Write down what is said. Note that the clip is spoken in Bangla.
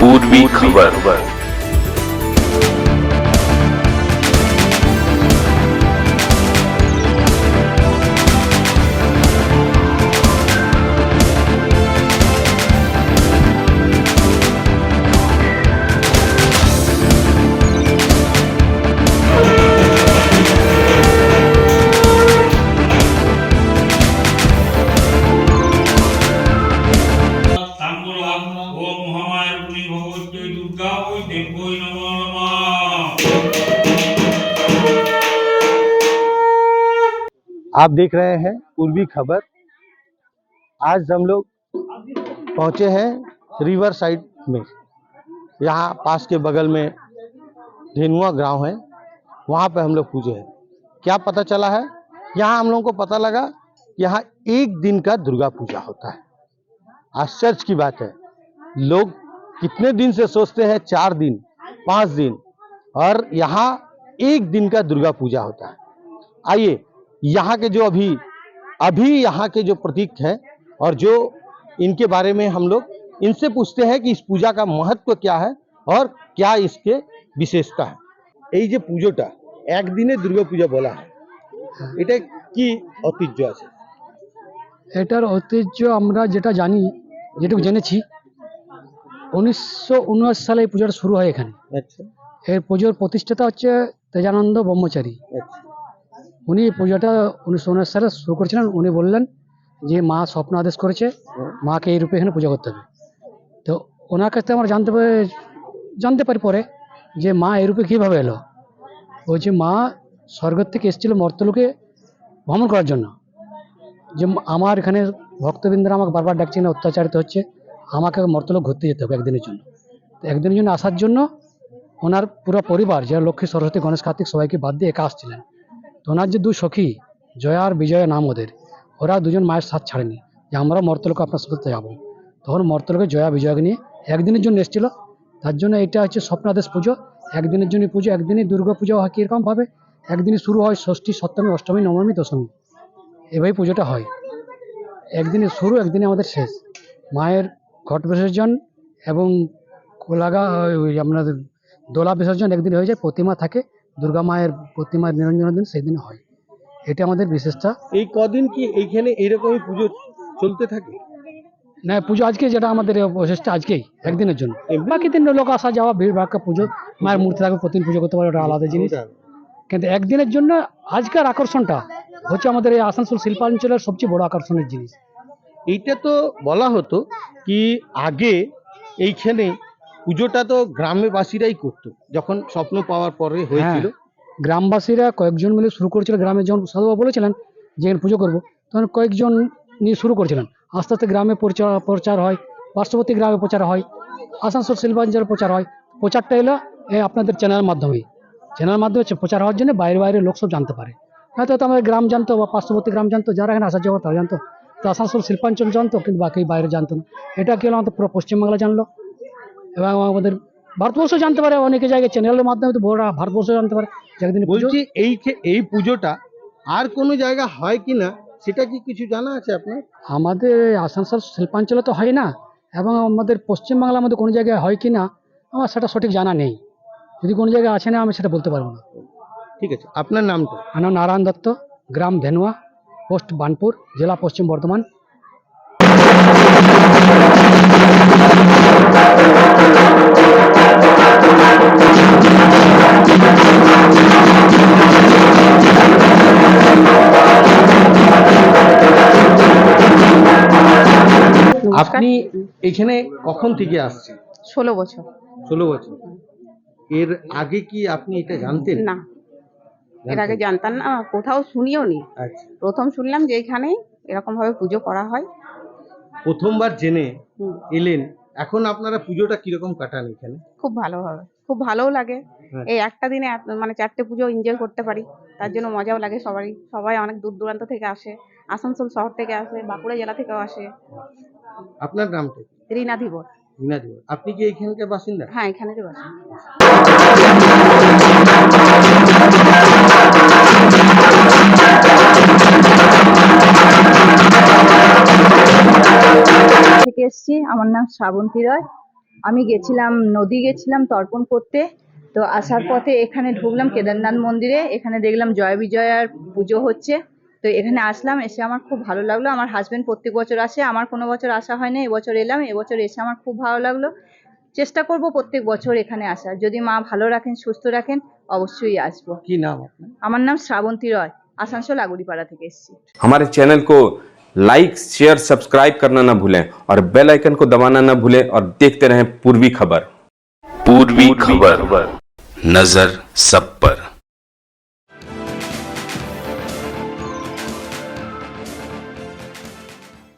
पूर्वी खबर। आप देख रहे हैं पूर्वी खबर। आज हम लोग पहुंचे हैं रिवर साइड में। यहाँ पास के बगल में धेनुआ गांव है, वहाँ पे हम लोग पूजे हैं। क्या पता चला है, यहाँ हम लोगों को पता लगा यहाँ एक दिन का दुर्गा पूजा होता है। आश्चर्य की बात है, लोग कितने दिन से सोचते हैं 4 दिन 5 दिन, और यहाँ एक दिन का दुर्गा पूजा होता है। आइए यहाँ के जो अभी यहाँ के जो प्रतीक हैं और जो इनके बारे में हम लोग इनसे पूछते हैं कि इस पूजा का महत्व क्या है और क्या इसके विशेषता है। এই যে পুজোটা একদিনে দুর্গা পূজা বলা হয়, এটা কি ঐতিহ্য আছে? এটার ঐতিহ্য আমরা যেটা জানি, যেটুকু জেনেছি, 1979 সালে এই পুজোটা শুরু হয় এখানে। আচ্ছা এর পুজোর প্রতিষ্ঠাতা হচ্ছে তেজানন্দ ব্রহ্মচারী। আচ্ছা উনি এই পুজোটা 1979 সালে শুরু করেছিলেন। উনি বললেন যে মা স্বপ্ন আদেশ করেছে মাকে এই রূপে এখানে পূজা করতে হবে। তো ওনার কাছ থেকে আমরা জানতে পারি পরে যে মা এই রূপে কীভাবে এলো। বলছে মা স্বর্গ থেকে এসেছিল মর্তলোকে ভ্রমণ করার জন্য, যে আমার এখানে ভক্তবৃন্দরা আমাকে বারবার ডাকছেন, অত্যাচারিত হচ্ছে, আমাকে মর্তলোক ঘুরতে যেতে হবে একদিনের জন্য। তো একদিনের জন্য আসার জন্য ওনার পুরো পরিবার, যারা লক্ষ্মী, সরস্বতী, গণেশ, কার্তিক সবাইকে বাদ দিয়ে একা আসছিলেন। তো ওনার যে 2 সখী জয়া আর বিজয়া নাম ওদের, ওরা দুজন মায়ের সাথ ছাড়েনি যে আমরা মর্তলোকে আপনার সাথে যাবো। তখন মর্তলোকে জয়া বিজয়াকে নিয়ে একদিনের জন্য এসেছিল। তার জন্য এটা হচ্ছে স্বপ্নাদেশ পুজো, একদিনের জন্য পুজো। একদিনই দুর্গা পুজো হয় কীরকমভাবে, একদিনই শুরু হয়, ষষ্ঠী, সপ্তমী, অষ্টমী, নবমী, দশমী, এভাবেই পুজোটা হয়। একদিনে শুরু, একদিনে আমাদের শেষ। মায়ের ঘট বিসর্জন এবং আপনাদের দোলা বিসর্জন একদিন হয়ে যায়। প্রতিমা থাকে, দুর্গা মায়ের প্রতিমার নিরঞ্জনের দিন সেই দিন হয়। এটা আমাদের বিশেষটা। এই কদিন কি এইখানে এইরকমই পুজো চলতে থাকে? না, পুজো আজকে যেটা আমাদের বৈশিষ্ট্য, আজকেই একদিনের জন্য। বাকি দিন লোক আসা যাওয়া, ভিড় ভাড়কা, পুজো মায়ের মূর্তি থাকবে, প্রতিদিন পুজো করতে পারে, ওটা আলাদা জিনিস। কিন্তু একদিনের জন্য আজকের আকর্ষণটা হচ্ছে আমাদের এই আসানসোল শিল্পাঞ্চলের সবচেয়ে বড় আকর্ষণের জিনিস। এইটা তো বলা হতো কি আগে এইখানে পুজোটা তো গ্রামবাসীরাই করতো, যখন স্বপ্ন পাওয়ার পরে হয়েছিল। গ্রামবাসীরা কয়েকজন মিলে শুরু করেছিল। গ্রামে যখন সাধুবাবু বলেছিলেন যে পুজো করবো, তখন কয়েকজন নিয়ে শুরু করেছিলেন। আস্তে আস্তে গ্রামে প্রচার হয়, পার্শ্ববর্তী গ্রামে প্রচার হয়, আসানসোল শিল্পাঞ্চলের প্রচার হয়। প্রচারটা এলো এই আপনাদের চ্যানেলের মাধ্যমে প্রচার হওয়ার জন্য বাইরে লোক সব জানতে পারে। হয়তো আমাদের গ্রাম জানতো বা পার্শ্ববর্তী গ্রাম জানতো, যারা এখানে আসা যাওয়া তারা জানতো। তো আসানসোল শিল্পাঞ্চল জানতো, কিন্তু বাকি বাইরে জানতো না। এটা কি হলো, আমাদের পুরো পশ্চিমবাংলা জানলো এবং আমাদের ভারতবর্ষ জানতে পারে। অনেকে জায়গায় চ্যানেলের মাধ্যমে তো বড় ভারতবর্ষ জানতে পারে। একদিন বলছি এই পুজোটা আর কোনো জায়গা হয় কিনা সেটা কি কিছু জানা আছে আপনার? আমাদের আসানসোল শিল্পাঞ্চলে তো হয় না, এবং আমাদের পশ্চিমবাংলার মধ্যে কোনো জায়গায় হয় কি না আমার সেটা সঠিক জানা নেই। যদি কোনো জায়গায় আছে না, আমি সেটা বলতে পারবো না। ঠিক আছে, আপনার নামটা? আমার নাম নারায়ণ দত্ত, গ্রাম ধেনুয়া, পোস্ট বানপুর, জেলা পশ্চিম বর্ধমান। আপনি এখানে কখন থেকে আসছেন? 16 বছর। 16 বছর। এর আগে কি আপনি এটা জানতেন? না, এর আগে জানতাম না, কোথাও শুনিও নি। আচ্ছা, প্রথম শুনলাম যে এখানে এরকম ভাবে পুজো করা হয়। প্রথমবার জেনে হুম, এলেন। এখন আপনারা পুজোটা কিরকম কাটান এখানে? খুব ভালোভাবে, খুব ভালোও লাগে। হ্যাঁ। এই একটা দিনে মানে 4টে পুজো এনজয় করতে পারি, তার জন্য মজাও লাগে। সবাই অনেক দূর দূরান্ত থেকে আসে, আসানসোল শহর থেকে আসে, বাঁকুড়া জেলা থেকেও আসে। আপনার নামটা কি? রীনা ধীবর। রীনা দেব। আপনি কি এখানকার বাসিন্দা? হ্যাঁ, এখানেরই বাসা। থেকে এসেছি। আমার নাম শ্রাবন্তী রায়। আমি গেছিলাম নদী গেছিলাম তর্পণ করতে। তো আসার পথে এখানে ঢুকলাম কেদারনাথ মন্দিরে, এখানে দেখলাম জয় বিজয়ার পুজো হচ্ছে। তো এখানে আসলাম, এসে আমার খুব ভালো লাগলো। আমার হাজবেন্ড প্রত্যেক বছর আসে, আমার কোনো বছর আসা হয় না, এবছর এলাম, এবছর এসে আমার খুব ভালো লাগলো। চেষ্টা করব প্রত্যেক বছর এখানে আসার, যদি মা ভালো রাখেন সুস্থ রাখেন অবশ্যই আসবো। কি নাম আপনার? আমার নাম শ্রাবন্তী রয়, আসানসোল আগুড়িপাড়া থেকে এসেছি। हमारे चैनल को लाइक शेयर सब्सक्राइब करना ना भूलें और बेल आइकन को दबाना ना भूलें और देखते रहें पूर्वी खबर। पूर्वी खबर, नजर सब पर।